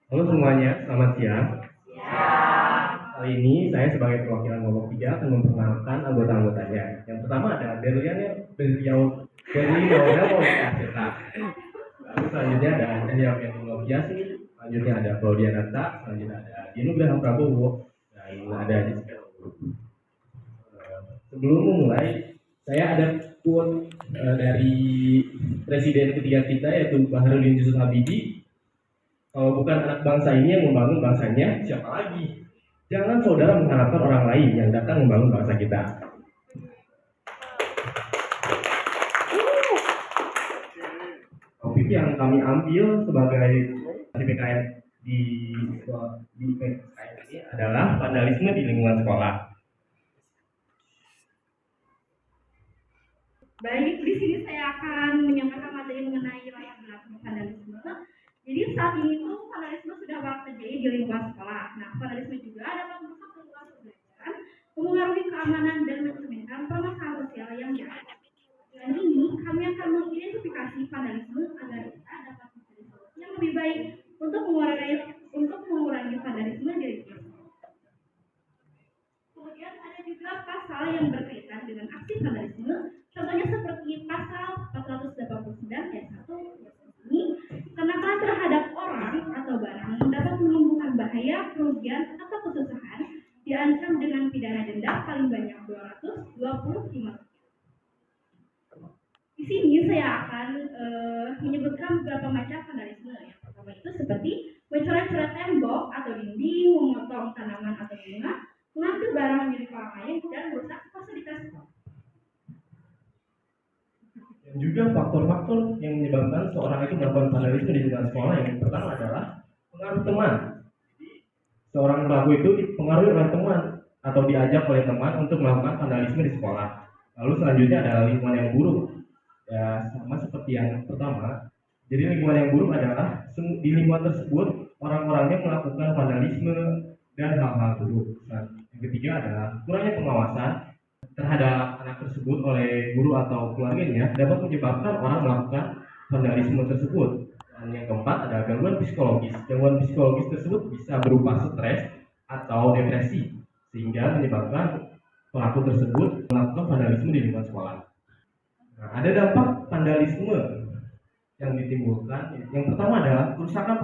Halo semuanya, selamat siang. Kali ini saya sebagai perwakilan kelompok 3 akan memperkenalkan anggota-anggotanya. Yang pertama ada Berliano Aseta. Lalu selanjutnya ada Daniel Noviasi. Selanjutnya ada Claudia Nata. Selanjutnya ada Dino Graham Prabowo. Dan ada Jessica. Sebelum memulai, saya ada quote dari presiden ketiga kita yaitu Baharudin Yusuf Habibie. Kalau bukan anak bangsa ini yang membangun bangsanya, siapa lagi? Jangan saudara mengharapkan orang lain yang datang membangun bangsa kita. Topik yang kami ambil sebagai PKN di PKN ini adalah vandalisme di lingkungan sekolah. Baik, di sini saya akan menyampaikan materi mengenai layak berlaku vandalisme. Jadi saat ini tuh vandalisme sudah banyak terjadi di lingkungan sekolah. Nah, vandalisme juga dapat merusak lingkungan pembelajaran, mempengaruhi keamanan dan mencerminkan permasalahan sosial yang ada. Dengan ini, kami akan mengidentifikasi vandalisme agar kita dapat mencari solusi yang lebih baik untuk mengurangi vandalisme di lingkungan sekolah. Kemudian ada juga pasal yang berkaitan dengan aksi vandalisme. Contohnya seperti pasal 489 ayat 1 ini, kenakalan terhadap orang atau barang dapat menimbulkan bahaya, kerugian, atau kesusahan diancam dengan pidana denda paling banyak 225. Di sini saya akan menyebutkan beberapa macam vandalisme. Yang pertama itu seperti mencoret-coret tembok atau dinding, memotong tanaman atau bunga, mengambil barang milik orang lain, dan merusak fasilitas sekolah. Dan juga faktor-faktor yang menyebabkan seorang itu melakukan vandalisme di lingkungan sekolah yang pertama adalah pengaruh teman. Seorang pelaku itu dipengaruhi oleh teman atau diajak oleh teman untuk melakukan vandalisme di sekolah. Lalu selanjutnya adalah lingkungan yang buruk. Ya sama seperti yang pertama. Jadi lingkungan yang buruk adalah di lingkungan tersebut orang-orangnya melakukan vandalisme dan hal-hal buruk. Nah, yang ketiga adalah kurangnya pengawasan terhadap anak tersebut oleh guru atau keluarganya dapat menyebabkan orang melakukan vandalisme tersebut. Dan yang keempat adalah gangguan psikologis. Gangguan psikologis tersebut bisa berupa stres atau depresi sehingga menyebabkan pelaku tersebut melakukan vandalisme di lingkungan sekolah. Nah, ada dampak vandalisme yang ditimbulkan. Yang pertama adalah kerusakan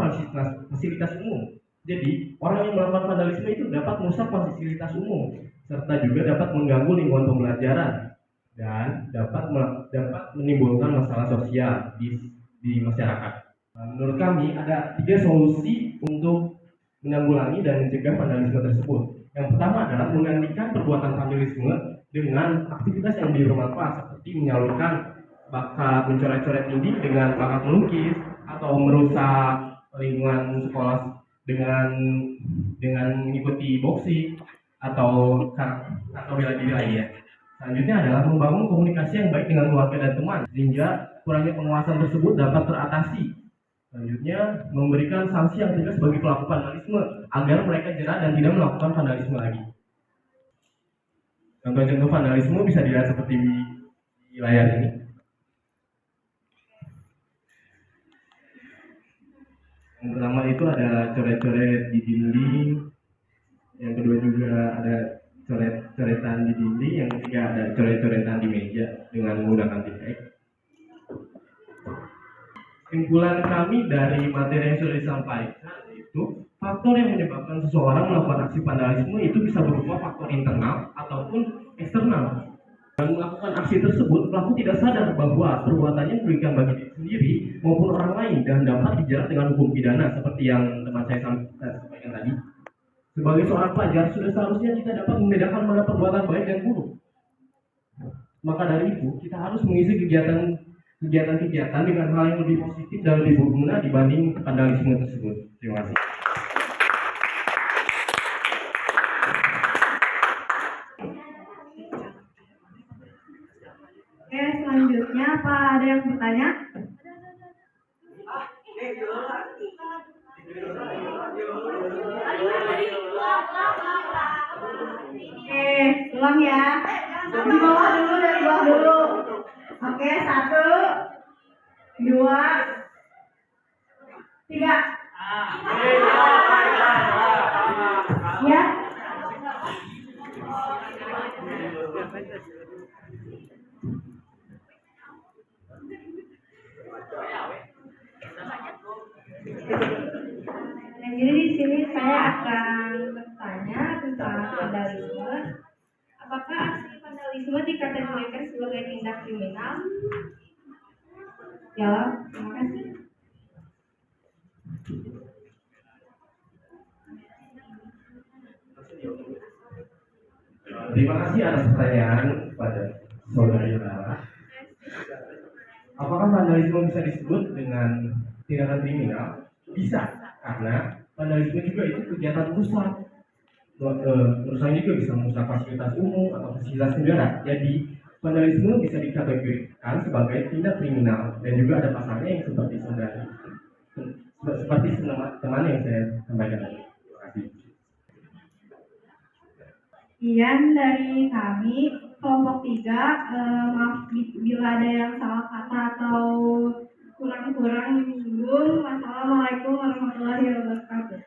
fasilitas umum. Jadi, orang yang melakukan vandalisme itu dapat merusak fasilitas umum serta juga dapat mengganggu lingkungan pembelajaran dan dapat menimbulkan masalah sosial di masyarakat. Nah, menurut kami ada 3 solusi untuk menanggulangi dan mencegah vandalisme tersebut. Yang pertama adalah menggantikan perbuatan vandalisme dengan aktivitas yang bermanfaat seperti menyalurkan bakat mencoret-coret dinding dengan bakat melukis atau merusak lingkungan sekolah dengan mengikuti boxing atau bela diri lainnya. Selanjutnya adalah membangun komunikasi yang baik dengan keluarga dan teman sehingga kurangnya pengawasan tersebut dapat teratasi. Selanjutnya memberikan sanksi yang tegas bagi pelaku vandalisme agar mereka jerah dan tidak melakukan vandalisme lagi. Contoh-contoh vandalisme bisa dilihat seperti di layar ini. Yang pertama itu ada coret-coret di dinding. Yang kedua juga ada coret-coretan di dinding. Yang ketiga ada coret-coretan di meja dengan menggunakan titik. Kesimpulan kami dari materi yang sudah disampaikan itu faktor yang menyebabkan seseorang melakukan aksi vandalisme itu bisa berupa faktor internal ataupun eksternal. Dan melakukan aksi tersebut, pelaku tidak sadar bahwa perbuatannya merugikan bagi diri sendiri maupun orang lain dan dapat dijerat dengan hukum pidana seperti yang teman saya sampaikan tadi. Sebagai seorang pelajar, sudah seharusnya kita dapat membedakan mana perbuatan baik dan buruk. Maka dari itu, kita harus mengisi kegiatan-kegiatan dengan hal yang lebih positif dan lebih berguna dibanding vandalisme tersebut. Terima kasih. Oke, selanjutnya apa ada yang bertanya? Oke, ulang ya. Di bawah dulu, dari bawah dulu. Oke, 1, 2, 3. Ya. Nah, jadi di sini saya akan bertanya tentang vandalisme. Apakah aksi vandalisme dikategorikan sebagai tindak kriminal? Jawab. Terima kasih. Terima kasih atas pertanyaan kepada saudari Lara. Apakah vandalisme bisa disebut dengan tindakan kriminal? Bisa, karena vandalisme juga itu kegiatan rusak. Kerusakan juga bisa merusak fasilitas umum atau fasilitas negara. Jadi, vandalisme bisa dikategorikan sebagai tindak kriminal dan juga ada pasalnya yang seperti teman yang saya sampaikan tadi. Terima kasih. Sekian dari kami kelompok 3. Maaf bila ada yang salah kata atau kurang-kurang menyinggung. Wassalamualaikum warahmatullahi wabarakatuh.